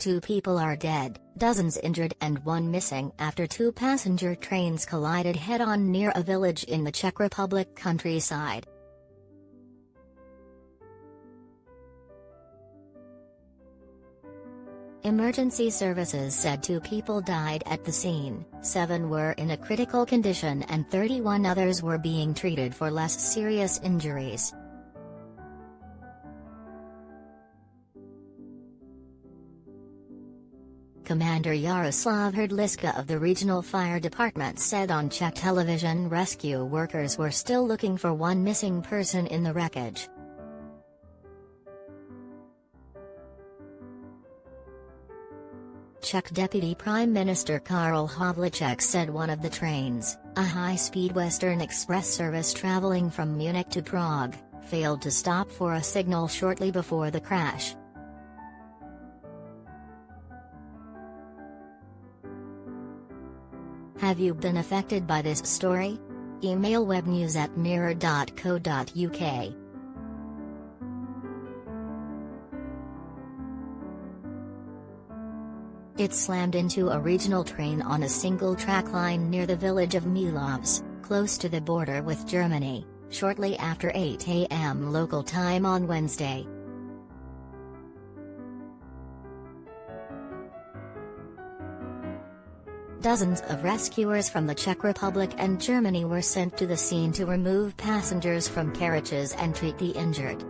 2 people are dead, dozens injured and 1 missing after 2 passenger trains collided head-on near a village in the Czech Republic countryside. Emergency services said 2 people died at the scene, 7 were in a critical condition and 31 others were being treated for less serious injuries. Commander Yaroslav Hrdliska of the regional fire department said on Czech television rescue workers were still looking for 1 missing person in the wreckage. Czech Deputy Prime Minister Karel Havlíček said one of the trains, a high-speed Western Express service traveling from Munich to Prague, failed to stop for a signal shortly before the crash. Have you been affected by this story? Email webnews@mirror.co.uk. It slammed into a regional train on a single track line near the village of Milovce, close to the border with Germany, shortly after 8 a.m. local time on Wednesday. Dozens of rescuers from the Czech Republic and Germany were sent to the scene to remove passengers from carriages and treat the injured.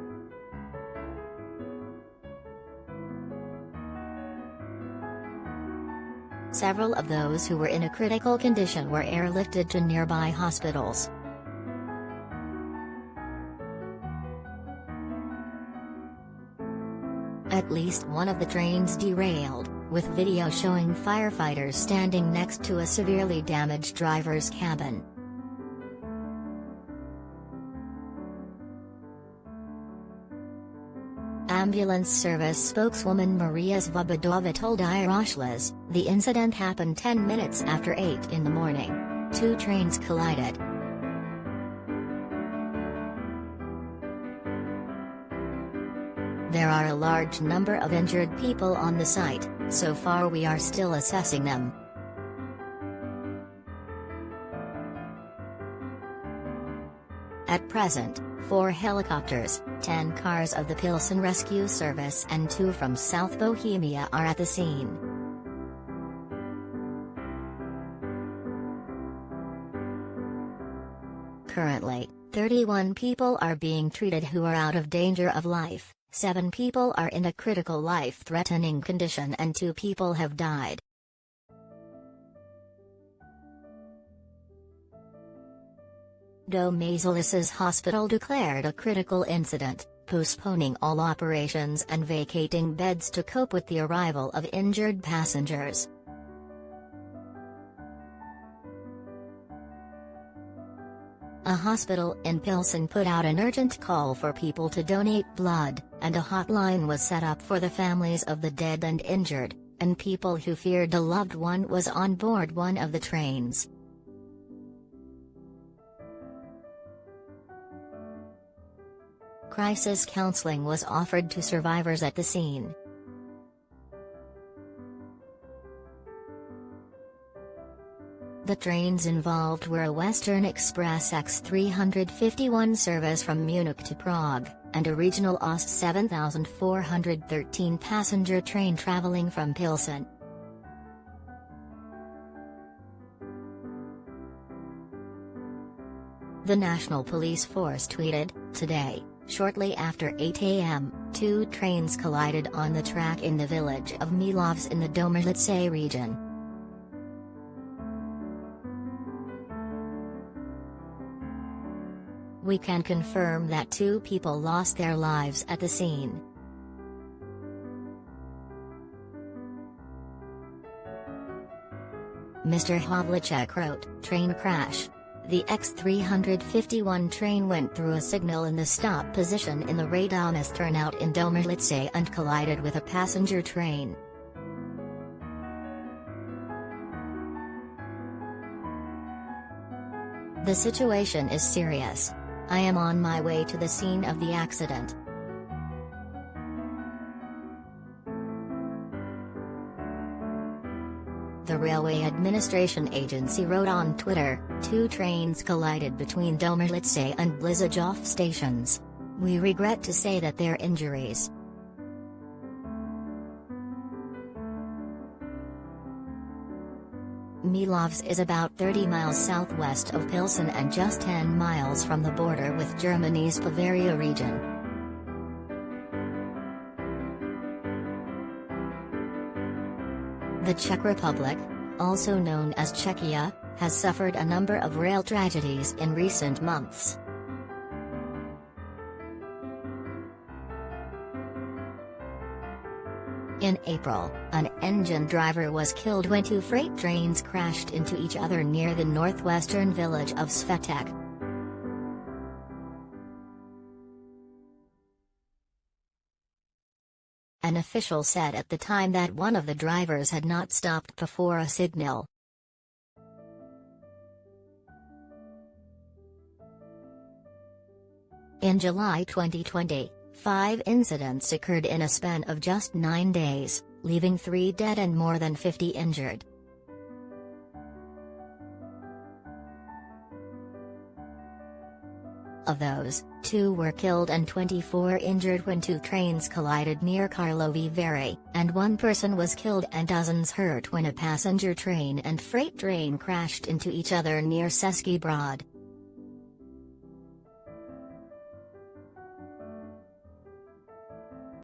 Several of those who were in a critical condition were airlifted to nearby hospitals. At least one of the trains derailed, with video showing firefighters standing next to a severely damaged driver's cabin. Ambulance service spokeswoman Maria Svobodova told Iroshlas, the incident happened 10 minutes after 8 in the morning. 2 trains collided. There are a large number of injured people on the site, so far we are still assessing them. At present, 4 helicopters, 10 cars of the Pilsen Rescue Service and 2 from South Bohemia are at the scene. Currently, 31 people are being treated who are out of danger of life. 7 people are in a critical life-threatening condition and 2 people have died. Domažlic's hospital declared a critical incident, postponing all operations and vacating beds to cope with the arrival of injured passengers. A hospital in Pilsen put out an urgent call for people to donate blood, and a hotline was set up for the families of the dead and injured, and people who feared a loved one was on board one of the trains. Crisis counseling was offered to survivors at the scene. The trains involved were a Western Express X351 service from Munich to Prague, and a regional OS 7413 passenger train traveling from Pilsen. The National Police Force tweeted, today, shortly after 8 a.m., 2 trains collided on the track in the village of Milovce in the Domažlice region. We can confirm that 2 people lost their lives at the scene. Mr. Havlíček wrote, train crash. The X351 train went through a signal in the stop position in the Radoměst turnout in Domažlice and collided with a passenger train. The situation is serious. I am on my way to the scene of the accident. The Railway Administration Agency wrote on Twitter, 2 trains collided between Domažlice and Blizajov stations. We regret to say that their injuries. Milovs is about 30 miles southwest of Pilsen and just 10 miles from the border with Germany's Bavaria region. The Czech Republic, also known as Czechia, has suffered a number of rail tragedies in recent months. In April, an engine driver was killed when 2 freight trains crashed into each other near the northwestern village of Svatek. An official said at the time that one of the drivers had not stopped before a signal. In July 2020, 5 incidents occurred in a span of just 9 days, leaving 3 dead and more than 50 injured. Of those, 2 were killed and 24 injured when 2 trains collided near Karlovy Vary, and 1 person was killed and dozens hurt when a passenger train and freight train crashed into each other near Český Brod.